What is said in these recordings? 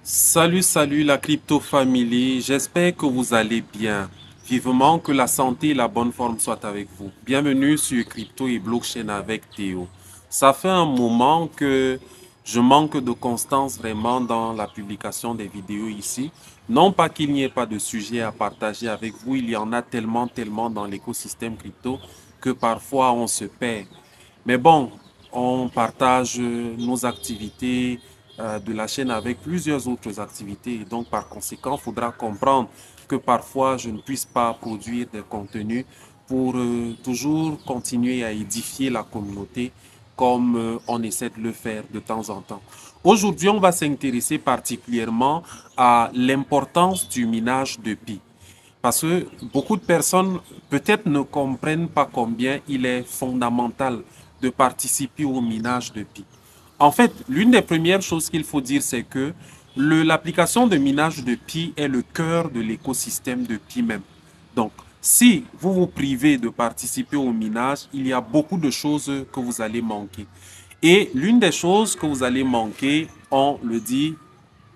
Salut la crypto family, j'espère que vous allez bien. Vivement que la santé et la bonne forme soient avec vous. Bienvenue sur Crypto et Blockchain avec Théo. Ça fait un moment que je manque de constance vraiment dans la publication des vidéos ici. Non pas qu'il n'y ait pas de sujet à partager avec vous, il y en a tellement dans l'écosystème crypto que parfois on se perd. Mais bon, on partage nos activités de la chaîne avec plusieurs autres activités. Et donc, par conséquent, il faudra comprendre que parfois, je ne puisse pas produire des contenus pour toujours continuer à édifier la communauté comme on essaie de le faire de temps en temps. Aujourd'hui, on va s'intéresser particulièrement à l'importance du minage de Pi. Parce que beaucoup de personnes peut-être ne comprennent pas combien il est fondamental de participer au minage de Pi. En fait, l'une des premières choses qu'il faut dire, c'est que l'application de minage de Pi est le cœur de l'écosystème de Pi même. Donc, si vous vous privez de participer au minage, il y a beaucoup de choses que vous allez manquer. Et l'une des choses que vous allez manquer, on le dit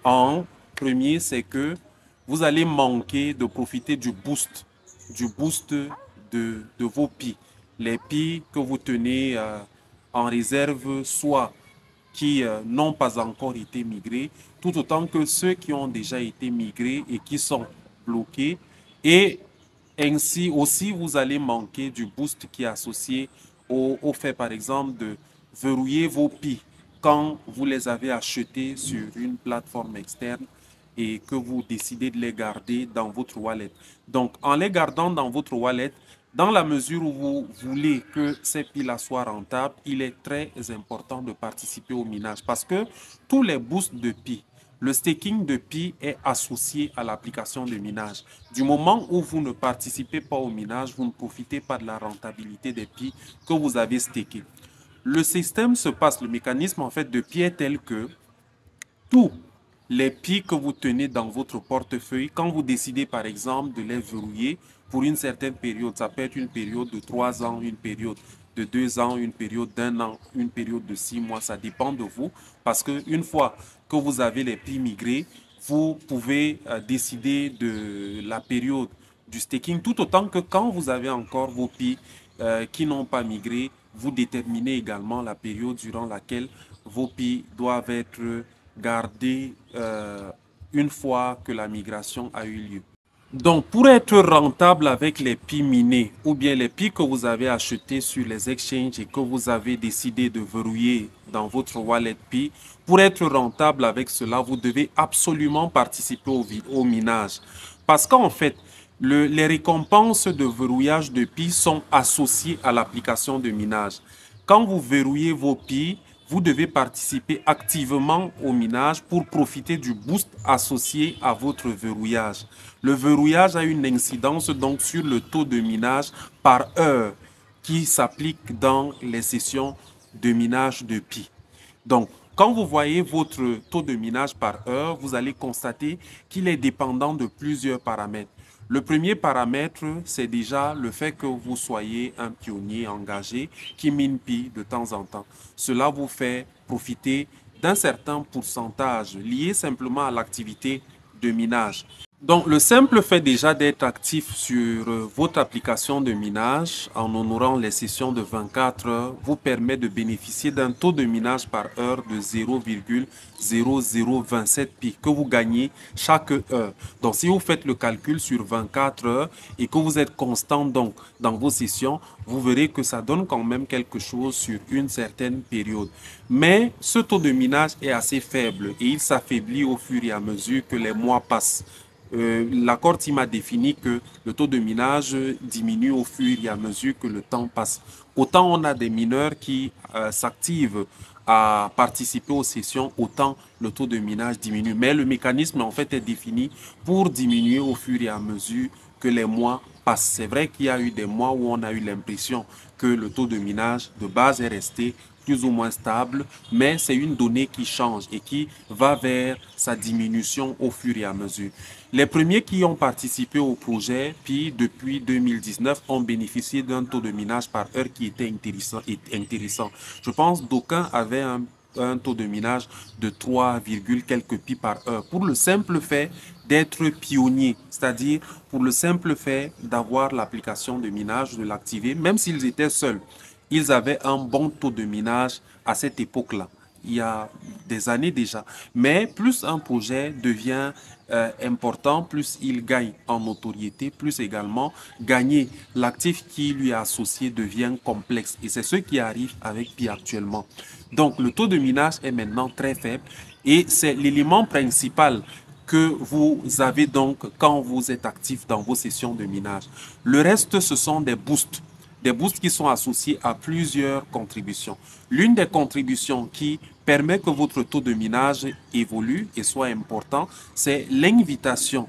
en premier, c'est que vous allez manquer de profiter du boost de vos pi. Les pi que vous tenez en réserve, soit qui n'ont pas encore été migrés, tout autant que ceux qui ont déjà été migrés et qui sont bloqués. Et ainsi aussi, vous allez manquer du boost qui est associé au fait, par exemple, de verrouiller vos pi quand vous les avez achetés sur une plateforme externe et que vous décidez de les garder dans votre wallet. Donc, en les gardant dans votre wallet, dans la mesure où vous voulez que ces piles soient rentables, il est très important de participer au minage parce que tous les boosts de pi, le staking de pi est associé à l'application de minage. Du moment où vous ne participez pas au minage, vous ne profitez pas de la rentabilité des pi que vous avez stakés. Le système se passe, le mécanisme en fait de pi est tel que tous les pi que vous tenez dans votre portefeuille, quand vous décidez par exemple de les verrouiller pour une certaine période, ça peut être une période de 3 ans, une période de 2 ans, une période d'1 an, une période de 6 mois, ça dépend de vous. Parce qu'une fois que vous avez les pi migrés, vous pouvez décider de la période du staking, tout autant que quand vous avez encore vos pi qui n'ont pas migré, vous déterminez également la période durant laquelle vos pi doivent être gardés une fois que la migration a eu lieu. Donc, pour être rentable avec les pi minés ou bien les pi que vous avez achetés sur les exchanges et que vous avez décidé de verrouiller dans votre wallet pi, pour être rentable avec cela, vous devez absolument participer au minage. Parce qu'en fait, les récompenses de verrouillage de pi sont associées à l'application de minage. Quand vous verrouillez vos pi, vous devez participer activement au minage pour profiter du boost associé à votre verrouillage. Le verrouillage a une incidence donc sur le taux de minage par heure qui s'applique dans les sessions de minage de pi. Donc, quand vous voyez votre taux de minage par heure, vous allez constater qu'il est dépendant de plusieurs paramètres. Le premier paramètre, c'est déjà le fait que vous soyez un pionnier engagé qui mine pi de temps en temps. Cela vous fait profiter d'un certain pourcentage lié simplement à l'activité de minage. Donc, le simple fait déjà d'être actif sur votre application de minage en honorant les sessions de 24 heures vous permet de bénéficier d'un taux de minage par heure de 0,0027 pi que vous gagnez chaque heure. Donc, si vous faites le calcul sur 24 heures et que vous êtes constant donc dans vos sessions, vous verrez que ça donne quand même quelque chose sur une certaine période. Mais ce taux de minage est assez faible et il s'affaiblit au fur et à mesure que les mois passent. L'accord TIM a défini que le taux de minage diminue au fur et à mesure que le temps passe. Autant on a des mineurs qui s'activent à participer aux sessions, autant le taux de minage diminue. Mais le mécanisme en fait est défini pour diminuer au fur et à mesure que les mois passent. C'est vrai qu'il y a eu des mois où on a eu l'impression que le taux de minage de base est resté plus ou moins stable, mais c'est une donnée qui change et qui va vers sa diminution au fur et à mesure. Les premiers qui ont participé au projet, puis depuis 2019, ont bénéficié d'un taux de minage par heure qui était intéressant. Je pense d'aucuns avaient un un taux de minage de 3, quelques pi par heure. Pour le simple fait d'être pionnier, c'est-à-dire pour le simple fait d'avoir l'application de minage, de l'activer, même s'ils étaient seuls, ils avaient un bon taux de minage à cette époque-là, il y a des années déjà. Mais plus un projet devient important, plus il gagne en notoriété, plus également gagner l'actif qui lui est associé devient complexe. Et c'est ce qui arrive avec Pi actuellement. Donc le taux de minage est maintenant très faible et c'est l'élément principal que vous avez donc quand vous êtes actif dans vos sessions de minage. Le reste, ce sont des boosts qui sont associés à plusieurs contributions. L'une des contributions qui permet que votre taux de minage évolue et soit important, c'est l'invitation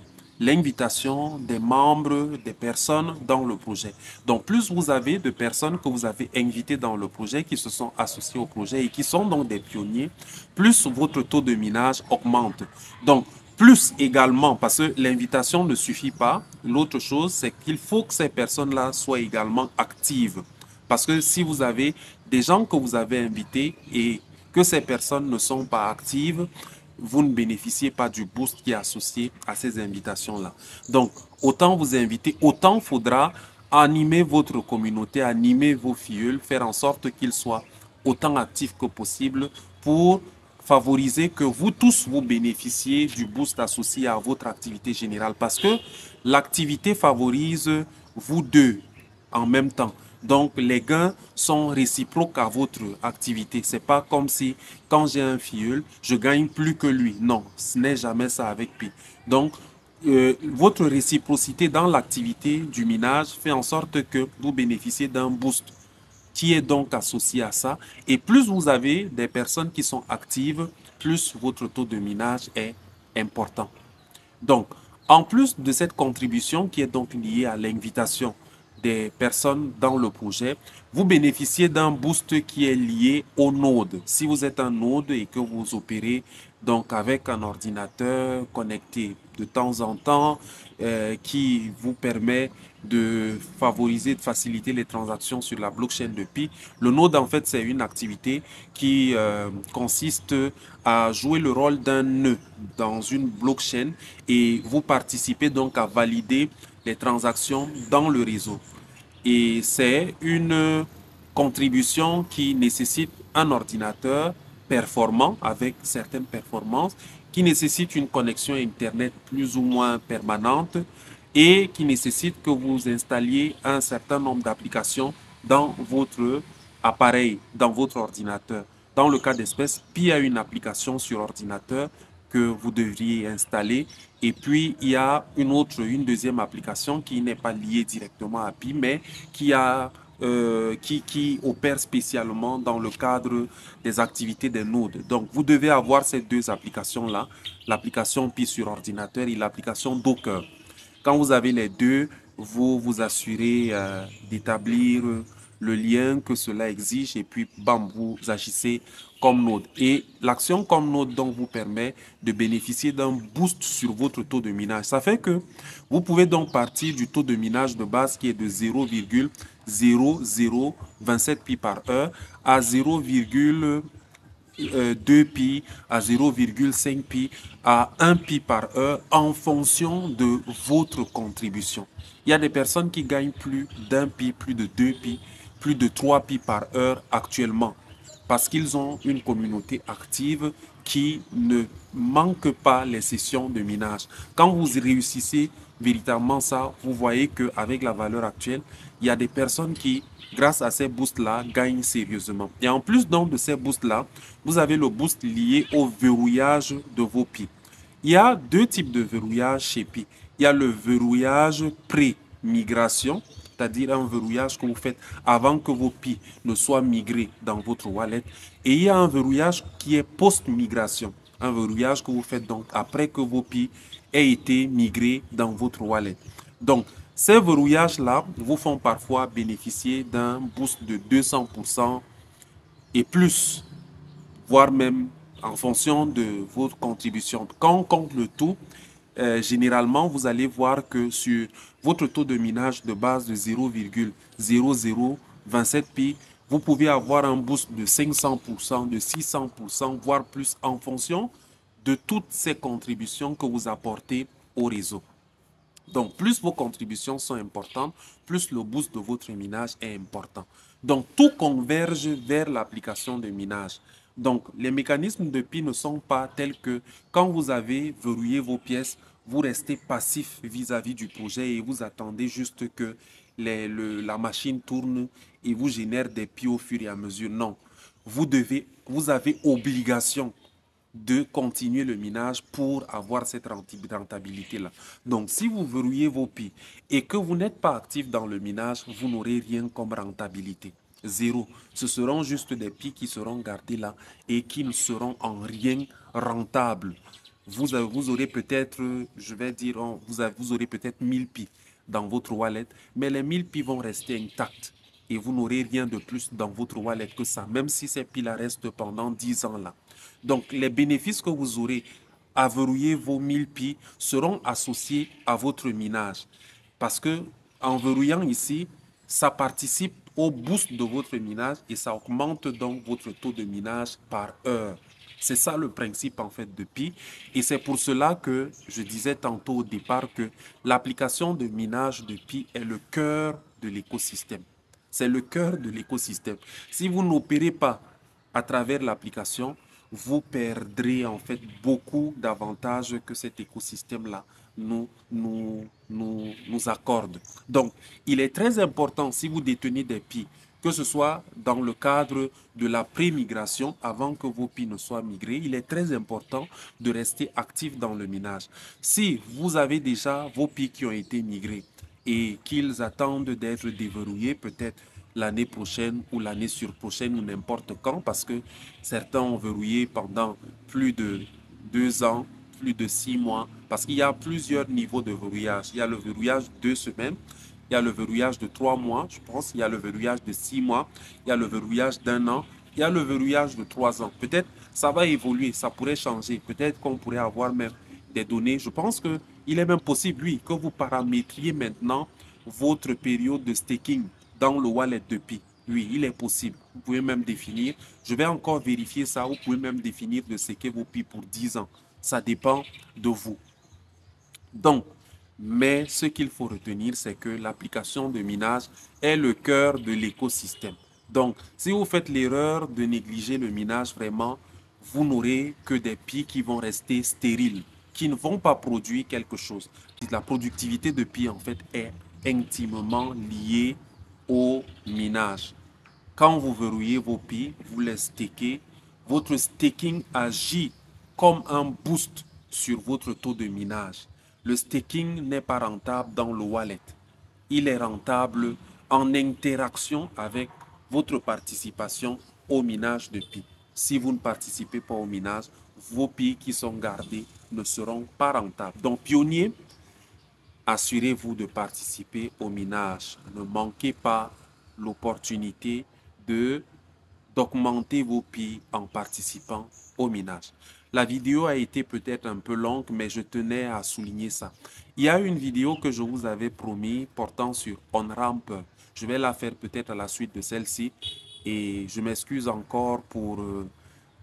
des membres, des personnes dans le projet. Donc, plus vous avez de personnes que vous avez invitées dans le projet, qui se sont associées au projet et qui sont donc des pionniers, plus votre taux de minage augmente. Donc, plus également, parce que l'invitation ne suffit pas. L'autre chose, c'est qu'il faut que ces personnes-là soient également actives. Parce que si vous avez des gens que vous avez invités et que ces personnes ne sont pas actives, vous ne bénéficiez pas du boost qui est associé à ces invitations-là. Donc, autant vous inviter, autant faudra animer votre communauté, animer vos filleuls, faire en sorte qu'ils soient autant actifs que possible pour favoriser que vous tous vous bénéficiez du boost associé à votre activité générale parce que l'activité favorise vous deux en même temps. Donc, les gains sont réciproques à votre activité. C'est pas comme si, quand j'ai un filleul, je gagne plus que lui. Non, ce n'est jamais ça avec Pi. Donc, votre réciprocité dans l'activité du minage fait en sorte que vous bénéficiez d'un boost qui est donc associé à ça. Et plus vous avez des personnes qui sont actives, plus votre taux de minage est important. Donc, en plus de cette contribution qui est donc liée à l'invitation des personnes dans le projet, vous bénéficiez d'un boost qui est lié au node. Si vous êtes un node et que vous opérez donc avec un ordinateur connecté de temps en temps, qui vous permet de favoriser, de faciliter les transactions sur la blockchain de Pi. Le node, en fait, c'est une activité qui consiste à jouer le rôle d'un nœud dans une blockchain et vous participez donc à valider les transactions dans le réseau. Et c'est une contribution qui nécessite un ordinateur performant avec certaines performances, qui nécessite une connexion Internet plus ou moins permanente et qui nécessite que vous installiez un certain nombre d'applications dans votre appareil, dans votre ordinateur. Dans le cas d'espèce, Pi a une application sur ordinateur que vous devriez installer. Et puis, il y a une deuxième application qui n'est pas liée directement à Pi, mais qui opère spécialement dans le cadre des activités des nodes. Donc, vous devez avoir ces deux applications-là, l'application Pi sur ordinateur et l'application Docker. Quand vous avez les deux, vous vous assurez d'établir le lien que cela exige et puis, bam, vous agissez comme node. Et l'action comme node donc vous permet de bénéficier d'un boost sur votre taux de minage. Ça fait que vous pouvez donc partir du taux de minage de base qui est de 0,0027 pi par heure à 0,2 pi, à 0,5 pi, à 1 pi par heure en fonction de votre contribution. Il y a des personnes qui gagnent plus d'un pi, plus de 2 pi, plus de 3 pi par heure actuellement parce qu'ils ont une communauté active qui ne manque pas les sessions de minage. Quand vous réussissez véritablement ça, vous voyez qu'avec la valeur actuelle, il y a des personnes qui, grâce à ces boosts-là, gagnent sérieusement. Et en plus donc de ces boosts-là, vous avez le boost lié au verrouillage de vos Pi. Il y a deux types de verrouillage chez Pi. Il y a le verrouillage pré-migration, c'est-à-dire un verrouillage que vous faites avant que vos Pi ne soient migrés dans votre wallet. Et il y a un verrouillage qui est post-migration, un verrouillage que vous faites donc après que vos Pi aient été migrés dans votre wallet. Donc, ces verrouillages-là vous font parfois bénéficier d'un boost de 200% et plus, voire même en fonction de votre contribution. Quand on compte le tout, généralement, vous allez voir que sur votre taux de minage de base de 0,0027 pi, Vous pouvez avoir un boost de 500%, de 600%, voire plus en fonction de toutes ces contributions que vous apportez au réseau. Donc, plus vos contributions sont importantes, plus le boost de votre minage est important. Donc, tout converge vers l'application de minage. Donc, les mécanismes de PI ne sont pas tels que quand vous avez verrouillé vos pièces, vous restez passif vis-à-vis du projet et vous attendez juste que la machine tourne et vous génère des PI au fur et à mesure. Non, vous avez obligation de continuer le minage pour avoir cette rentabilité-là. Donc, si vous verrouillez vos PI et que vous n'êtes pas actif dans le minage, vous n'aurez rien comme rentabilité. Zéro. Ce seront juste des PI qui seront gardés là et qui ne seront en rien rentables. Vous aurez peut-être, je vais dire, vous aurez peut-être 1000 PI dans votre wallet, mais les 1000 PI vont rester intacts et vous n'aurez rien de plus dans votre wallet que ça, même si ces PI-là restent pendant 10 ans là. Donc, les bénéfices que vous aurez à verrouiller vos 1000 PI seront associés à votre minage. Parce que en verrouillant ici, ça participe au boost de votre minage et ça augmente donc votre taux de minage par heure. C'est ça le principe en fait de Pi. Et c'est pour cela que je disais tantôt au départ que l'application de minage de Pi est le cœur de l'écosystème. C'est le cœur de l'écosystème. Si vous n'opérez pas à travers l'application, vous perdrez en fait beaucoup d'avantages que cet écosystème-là nous accorde. Donc, il est très important si vous détenez des PI, que ce soit dans le cadre de la pré-migration, avant que vos PI ne soient migrés, il est très important de rester actif dans le minage. Si vous avez déjà vos PI qui ont été migrés et qu'ils attendent d'être déverrouillés, peut-être l'année prochaine ou l'année surprochaine ou n'importe quand, parce que certains ont verrouillé pendant plus de 2 ans, plus de 6 mois, parce qu'il y a plusieurs niveaux de verrouillage. Il y a le verrouillage de 2 semaines, il y a le verrouillage de 3 mois, je pense, il y a le verrouillage de 6 mois, il y a le verrouillage d'1 an, il y a le verrouillage de 3 ans. Peut-être ça va évoluer, ça pourrait changer, peut-être qu'on pourrait avoir même des données. Je pense qu'il est même possible, oui, que vous paramétriez maintenant votre période de staking dans le wallet de Pi. Oui, il est possible. Vous pouvez même définir, je vais encore vérifier ça, vous pouvez même définir de staker vos Pi pour 10 ans. Ça dépend de vous. Donc, mais ce qu'il faut retenir, c'est que l'application de minage est le cœur de l'écosystème. Donc, si vous faites l'erreur de négliger le minage, vraiment, vous n'aurez que des Pi qui vont rester stériles, qui ne vont pas produire quelque chose. La productivité de Pi, en fait, est intimement liée au minage. Quand vous verrouillez vos Pi, vous les stakez, votre staking agit comme un boost sur votre taux de minage. Le staking n'est pas rentable dans le wallet. Il est rentable en interaction avec votre participation au minage de Pi. Si vous ne participez pas au minage, vos Pi qui sont gardés ne seront pas rentables. Donc, pionnier, assurez-vous de participer au minage. Ne manquez pas l'opportunité d'augmenter vos PI en participant au minage. La vidéo a été peut-être un peu longue, mais je tenais à souligner ça. Il y a une vidéo que je vous avais promis portant sur OnRamp. Je vais la faire peut-être à la suite de celle-ci. Et je m'excuse encore pour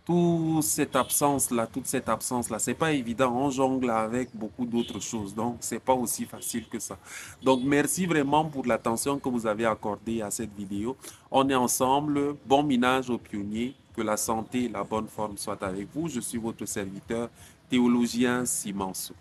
toute cette absence-là, c'est pas évident. On jongle avec beaucoup d'autres choses, donc c'est pas aussi facile que ça. Donc merci vraiment pour l'attention que vous avez accordée à cette vidéo. On est ensemble. Bon minage aux pionniers. Que la santé et la bonne forme soient avec vous. Je suis votre serviteur, théologien Simanso.